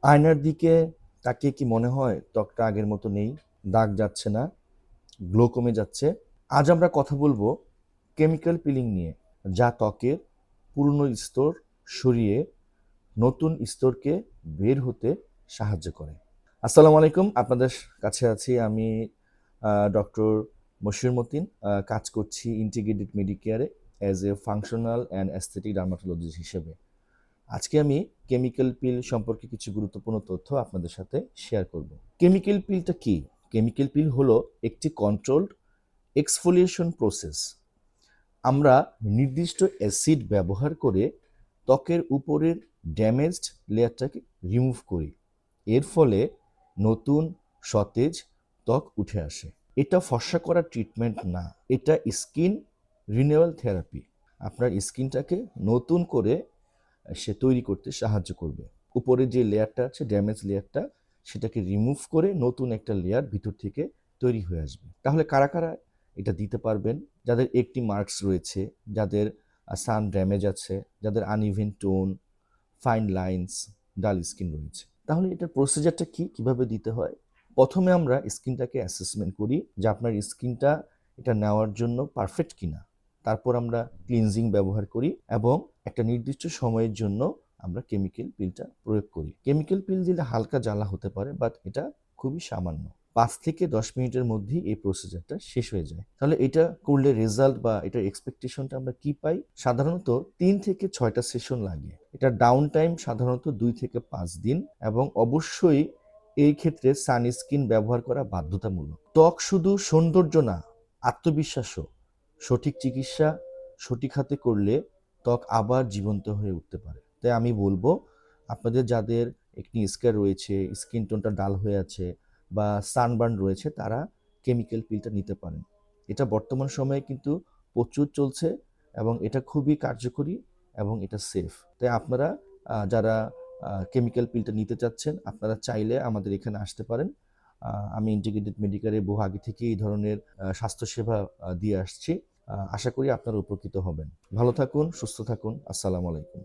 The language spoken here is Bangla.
আয়নার দিকে তাকিয়ে কি মনে হয় ত্বকটা আগের মতো নেই, দাগ যাচ্ছে না, গ্লো কমে যাচ্ছে? আজ আমরা কথা বলবো কেমিক্যাল পিলিং নিয়ে, যা ত্বকের পুরনো স্তর সরিয়ে নতুন স্তরকে বের হতে সাহায্য করে। আসসালামু আলাইকুম, আপনাদের কাছে আছি আমি ডক্টর মশিউর মতিন। কাজ করছি ইন্টিগ্রেটেড মেডিকেয়ারে as a functional and aesthetic dermatologist হিসেবে। আজকে আমি কেমিক্যাল পিল সম্পর্কে কিছু গুরুত্বপূর্ণ তথ্য আপনাদের সাথে শেয়ার করব। কেমিক্যাল পিলটা কি? কেমিক্যাল পিল হলো একটি কন্ট্রোলড এক্সফোলিয়েশন প্রসেস। আমরা নির্দিষ্ট অ্যাসিড ব্যবহার করে ত্বকের উপরের ড্যামেজড লেয়ারটাকে রিমুভ করি। এর ফলে নতুন সতেজ ত্বক উঠে আসে। এটা ফর্সা করার ট্রিটমেন্ট না, এটা স্কিন রিনিউয়াল থেরাপি। আপনার স্কিনটাকে নতুন করে সে তৈরি করতে সাহায্য করবে। উপরে যে লেয়ারটা আছে, ড্যামেজ লেয়ারটা, সেটাকে রিমুভ করে নতুন একটা লেয়ার ভিতর থেকে তৈরি হয়ে আসবে। তাহলে কারা কারা এটা দিতে পারবেন? যাদের একটি মার্কস রয়েছে, যাদের সান ড্যামেজ আছে, যাদের আনইভেন টোন, ফাইন লাইন্স, ডাল স্কিন রয়েছে। তাহলে এটার প্রসিজারটা কি, কিভাবে দিতে হয়? প্রথমে আমরা স্কিনটাকে অ্যাসেসমেন্ট করি যে আপনার স্কিনটা এটা নেওয়ার জন্য পারফেক্ট কিনা। তারপর আমরা ক্লিনজিং ব্যবহার করি এবং একটা নির্দিষ্ট সময়ের জন্য আমরা কেমিক্যাল পিলটা প্রয়োগ করি। কেমিক্যাল পিল দিলে হালকা জ্বালা হতে পারে, বাট এটা খুবই সামান্য। 5 থেকে 10 মিনিটের মধ্যেই এই প্রসিজারটা শেষ হয়ে যায়। তাহলে এটা করলে রেজাল্ট বা এটার এক্সপেকটেশনটা আমরা কি পাই? সাধারণত 3 থেকে 6টা সেশন লাগে। এটার ডাউন টাইম সাধারণত 2 থেকে 5 দিন, এবং অবশ্যই এই ক্ষেত্রে সানস্ক্রিন ব্যবহার করা বাধ্যতামূলক। ত্বক শুধু সৌন্দর্য না, আত্মবিশ্বাসও। সঠিক চিকিৎসা সঠিক হাতে করলে ত্বক আবার জীবন্ত হয়ে উঠতে পারে। তাই আমি বলবো, আপনাদের যাদের একনি স্কার রয়েছে, স্কিন টোনটা ডাল হয়ে আছে বা সানবার্ন রয়েছে, তারা কেমিক্যাল পিলটা নিতে পারেন। এটা বর্তমান সময়ে কিন্তু প্রচুর চলছে এবং এটা খুবই কার্যকরী এবং এটা সেফ। তাই আপনারা যারা কেমিক্যাল পিলটা নিতে চাচ্ছেন, আপনারা চাইলে আমাদের এখানে আসতে পারেন। আমি ইন্টিগ্রেটেড মেডিকেয়ারে বহু আগে থেকে এই ধরনের স্বাস্থ্যসেবা দিয়ে আসছি। আশা করি আপনারা উপকৃত হবেন। ভালো থাকুন, সুস্থ থাকুন। আসসালামু আলাইকুম।